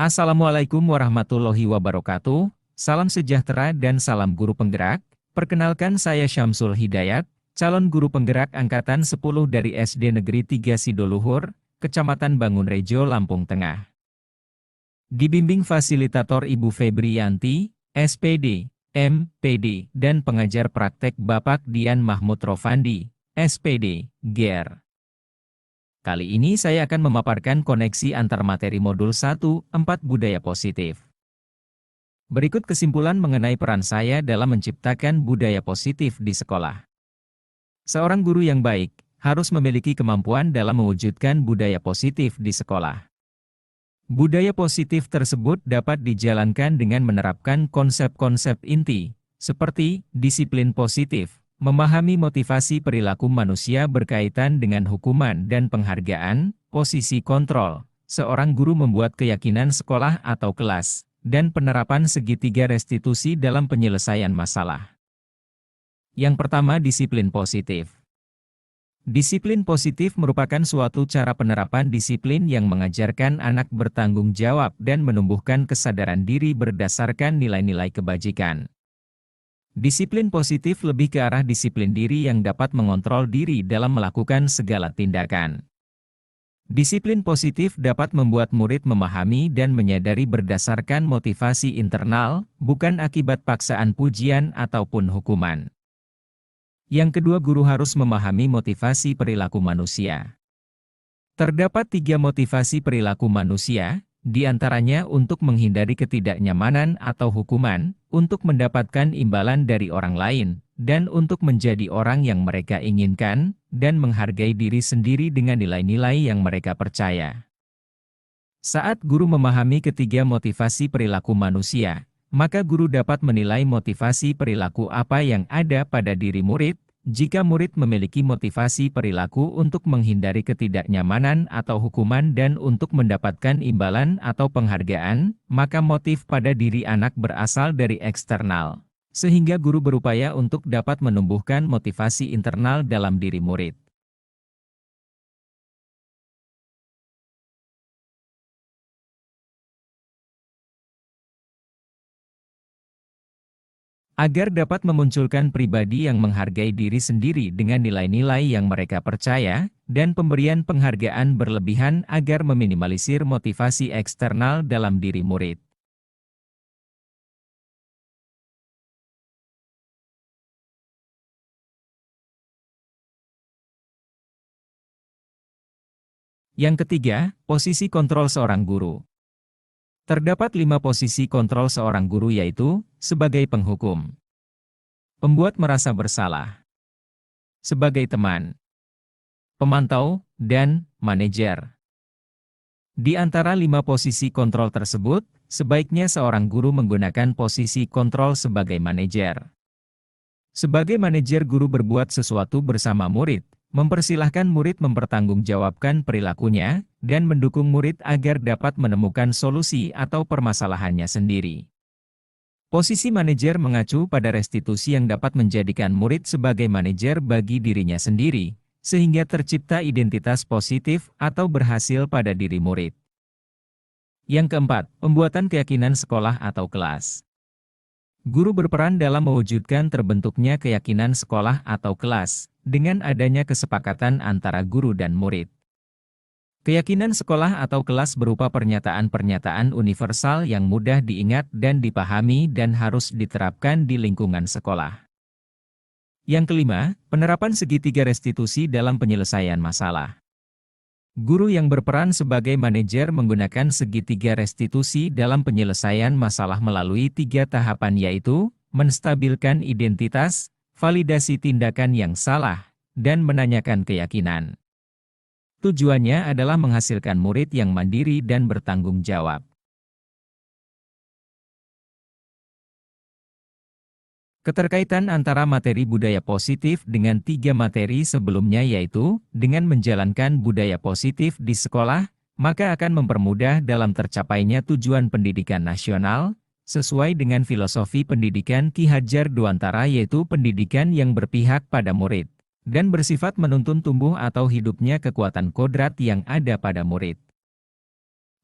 Assalamualaikum warahmatullahi wabarakatuh, salam sejahtera dan salam guru penggerak. Perkenalkan saya Syamsul Hidayat, calon guru penggerak Angkatan 10 dari SD Negeri 3 Sidoluhur, Kecamatan Bangunrejo, Lampung Tengah. Dibimbing fasilitator Ibu Febriyanti, SPD, MPD, dan pengajar praktek Bapak Dian Mahmud Rofandi, SPD, GER. Kali ini saya akan memaparkan koneksi antar materi modul 1, 4 budaya positif. Berikut kesimpulan mengenai peran saya dalam menciptakan budaya positif di sekolah. Seorang guru yang baik harus memiliki kemampuan dalam mewujudkan budaya positif di sekolah. Budaya positif tersebut dapat dijalankan dengan menerapkan konsep-konsep inti, seperti disiplin positif, memahami motivasi perilaku manusia berkaitan dengan hukuman dan penghargaan, posisi kontrol, seorang guru membuat keyakinan sekolah atau kelas, dan penerapan segitiga restitusi dalam penyelesaian masalah. Yang pertama, disiplin positif. Disiplin positif merupakan suatu cara penerapan disiplin yang mengajarkan anak bertanggung jawab dan menumbuhkan kesadaran diri berdasarkan nilai-nilai kebajikan. Disiplin positif lebih ke arah disiplin diri yang dapat mengontrol diri dalam melakukan segala tindakan. Disiplin positif dapat membuat murid memahami dan menyadari berdasarkan motivasi internal, bukan akibat paksaan pujian ataupun hukuman. Yang kedua, guru harus memahami motivasi perilaku manusia. Terdapat 3 motivasi perilaku manusia, di antaranya untuk menghindari ketidaknyamanan atau hukuman, untuk mendapatkan imbalan dari orang lain, dan untuk menjadi orang yang mereka inginkan, dan menghargai diri sendiri dengan nilai-nilai yang mereka percaya. Saat guru memahami ketiga motivasi perilaku manusia, maka guru dapat menilai motivasi perilaku apa yang ada pada diri murid. Jika murid memiliki motivasi perilaku untuk menghindari ketidaknyamanan atau hukuman dan untuk mendapatkan imbalan atau penghargaan, maka motif pada diri anak berasal dari eksternal. Sehingga guru berupaya untuk dapat menumbuhkan motivasi internal dalam diri murid. Agar dapat memunculkan pribadi yang menghargai diri sendiri dengan nilai-nilai yang mereka percaya, dan pemberian penghargaan berlebihan agar meminimalisir motivasi eksternal dalam diri murid. Yang ketiga, posisi kontrol seorang guru. Terdapat 5 posisi kontrol seorang guru, yaitu sebagai penghukum, pembuat merasa bersalah, sebagai teman, pemantau, dan manajer. Di antara 5 posisi kontrol tersebut, sebaiknya seorang guru menggunakan posisi kontrol sebagai manajer. Sebagai manajer, guru berbuat sesuatu bersama murid, mempersilahkan murid mempertanggungjawabkan perilakunya, dan mendukung murid agar dapat menemukan solusi atau permasalahannya sendiri. Posisi manajer mengacu pada restitusi yang dapat menjadikan murid sebagai manajer bagi dirinya sendiri, sehingga tercipta identitas positif atau berhasil pada diri murid. Yang keempat, pembuatan keyakinan sekolah atau kelas. Guru berperan dalam mewujudkan terbentuknya keyakinan sekolah atau kelas, dengan adanya kesepakatan antara guru dan murid. Keyakinan sekolah atau kelas berupa pernyataan-pernyataan universal yang mudah diingat dan dipahami dan harus diterapkan di lingkungan sekolah. Yang kelima, penerapan segitiga restitusi dalam penyelesaian masalah. Guru yang berperan sebagai manajer menggunakan segitiga restitusi dalam penyelesaian masalah melalui 3 tahapan, yaitu menstabilkan identitas, validasi tindakan yang salah, dan menanyakan keyakinan. Tujuannya adalah menghasilkan murid yang mandiri dan bertanggung jawab. Keterkaitan antara materi budaya positif dengan 3 materi sebelumnya, yaitu dengan menjalankan budaya positif di sekolah, maka akan mempermudah dalam tercapainya tujuan pendidikan nasional, sesuai dengan filosofi pendidikan Ki Hajar Dewantara, yaitu pendidikan yang berpihak pada murid, dan bersifat menuntun tumbuh atau hidupnya kekuatan kodrat yang ada pada murid.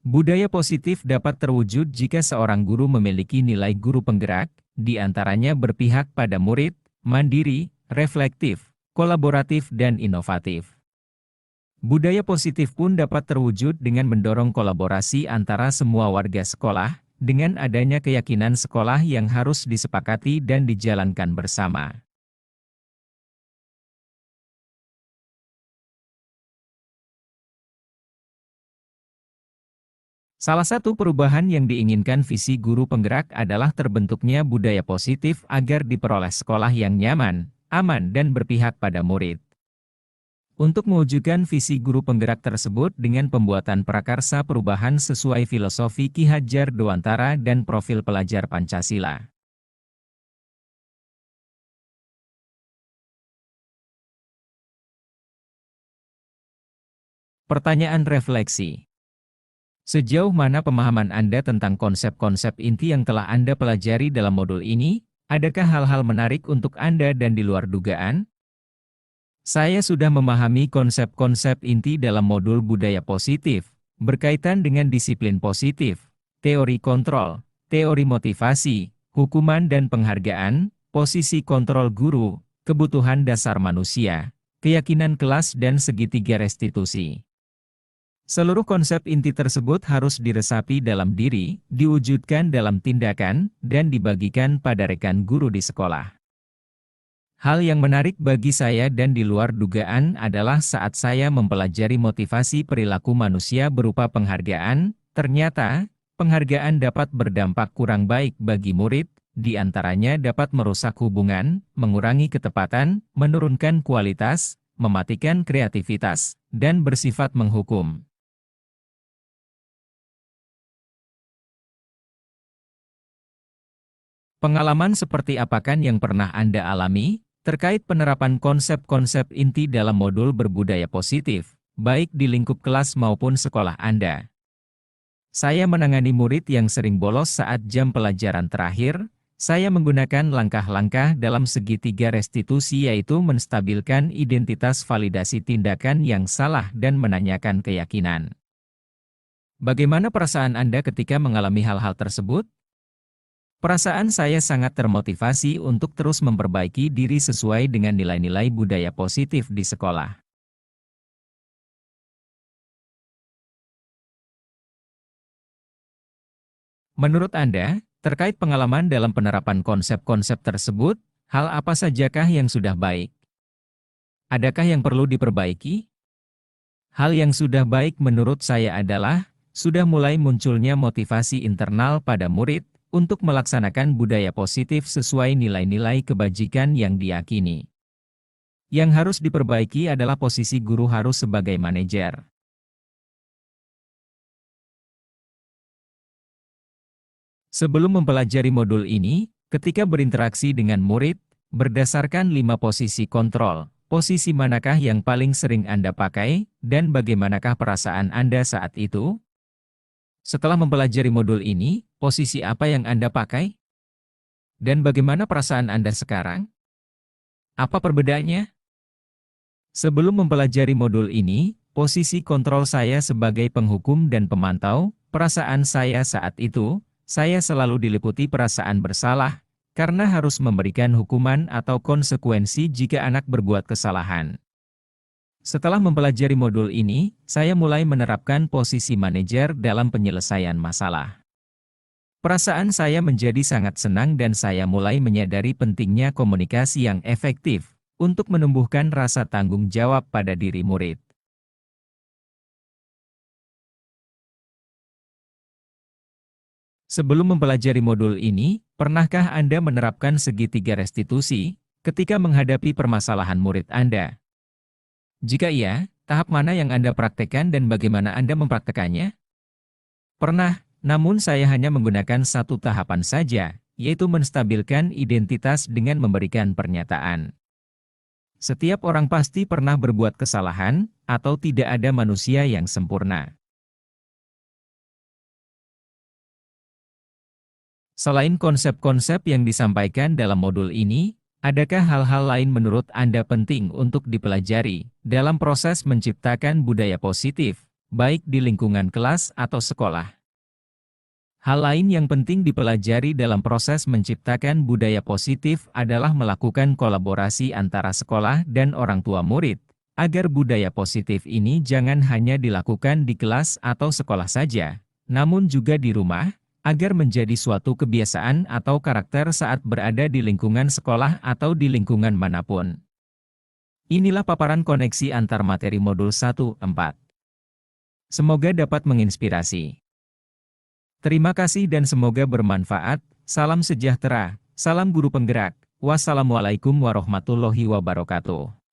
Budaya positif dapat terwujud jika seorang guru memiliki nilai guru penggerak, di antaranya berpihak pada murid, mandiri, reflektif, kolaboratif dan inovatif. Budaya positif pun dapat terwujud dengan mendorong kolaborasi antara semua warga sekolah, dengan adanya keyakinan sekolah yang harus disepakati dan dijalankan bersama. Salah satu perubahan yang diinginkan visi guru penggerak adalah terbentuknya budaya positif agar diperoleh sekolah yang nyaman, aman dan berpihak pada murid. Untuk mewujudkan visi guru penggerak tersebut dengan pembuatan prakarsa perubahan sesuai filosofi Ki Hajar Dewantara dan profil pelajar Pancasila. Pertanyaan refleksi. Sejauh mana pemahaman Anda tentang konsep-konsep inti yang telah Anda pelajari dalam modul ini? Adakah hal-hal menarik untuk Anda dan di luar dugaan? Saya sudah memahami konsep-konsep inti dalam modul budaya positif, berkaitan dengan disiplin positif, teori kontrol, teori motivasi, hukuman dan penghargaan, posisi kontrol guru, kebutuhan dasar manusia, keyakinan kelas dan segitiga restitusi. Seluruh konsep inti tersebut harus diresapi dalam diri, diwujudkan dalam tindakan, dan dibagikan pada rekan guru di sekolah. Hal yang menarik bagi saya dan di luar dugaan adalah saat saya mempelajari motivasi perilaku manusia berupa penghargaan, ternyata, penghargaan dapat berdampak kurang baik bagi murid, di antaranya dapat merusak hubungan, mengurangi ketepatan, menurunkan kualitas, mematikan kreativitas, dan bersifat menghukum. Pengalaman seperti apakah yang pernah Anda alami, terkait penerapan konsep-konsep inti dalam modul berbudaya positif, baik di lingkup kelas maupun sekolah Anda? Saya menangani murid yang sering bolos saat jam pelajaran terakhir. Saya menggunakan langkah-langkah dalam segitiga restitusi yaitu menstabilkan identitas validasi tindakan yang salah dan menanyakan keyakinan. Bagaimana perasaan Anda ketika mengalami hal-hal tersebut? Perasaan saya sangat termotivasi untuk terus memperbaiki diri sesuai dengan nilai-nilai budaya positif di sekolah. Menurut Anda, terkait pengalaman dalam penerapan konsep-konsep tersebut, hal apa sajakah yang sudah baik? Adakah yang perlu diperbaiki? Hal yang sudah baik menurut saya adalah, sudah mulai munculnya motivasi internal pada murid, untuk melaksanakan budaya positif sesuai nilai-nilai kebajikan yang diyakini. Yang harus diperbaiki adalah posisi guru harus sebagai manajer. Sebelum mempelajari modul ini, ketika berinteraksi dengan murid, berdasarkan 5 posisi kontrol, posisi manakah yang paling sering Anda pakai, dan bagaimanakah perasaan Anda saat itu? Setelah mempelajari modul ini, posisi apa yang Anda pakai? Dan bagaimana perasaan Anda sekarang? Apa perbedaannya? Sebelum mempelajari modul ini, posisi kontrol saya sebagai penghukum dan pemantau, perasaan saya saat itu, saya selalu diliputi perasaan bersalah, karena harus memberikan hukuman atau konsekuensi jika anak berbuat kesalahan. Setelah mempelajari modul ini, saya mulai menerapkan posisi manajer dalam penyelesaian masalah. Perasaan saya menjadi sangat senang dan saya mulai menyadari pentingnya komunikasi yang efektif untuk menumbuhkan rasa tanggung jawab pada diri murid. Sebelum mempelajari modul ini, pernahkah Anda menerapkan segitiga restitusi ketika menghadapi permasalahan murid Anda? Jika iya, tahap mana yang Anda praktekkan dan bagaimana Anda mempraktekannya? Pernah, namun saya hanya menggunakan satu tahapan saja, yaitu menstabilkan identitas dengan memberikan pernyataan. Setiap orang pasti pernah berbuat kesalahan, atau tidak ada manusia yang sempurna. Selain konsep-konsep yang disampaikan dalam modul ini, adakah hal-hal lain menurut Anda penting untuk dipelajari dalam proses menciptakan budaya positif baik di lingkungan kelas atau sekolah. Hal lain yang penting dipelajari dalam proses menciptakan budaya positif adalah melakukan kolaborasi antara sekolah dan orang tua murid, agar budaya positif ini jangan hanya dilakukan di kelas atau sekolah saja, namun juga di rumah, agar menjadi suatu kebiasaan atau karakter saat berada di lingkungan sekolah atau di lingkungan manapun. Inilah paparan koneksi antar materi modul 1-4. Semoga dapat menginspirasi. Terima kasih dan semoga bermanfaat. Salam sejahtera, salam guru penggerak. Wassalamualaikum warahmatullahi wabarakatuh.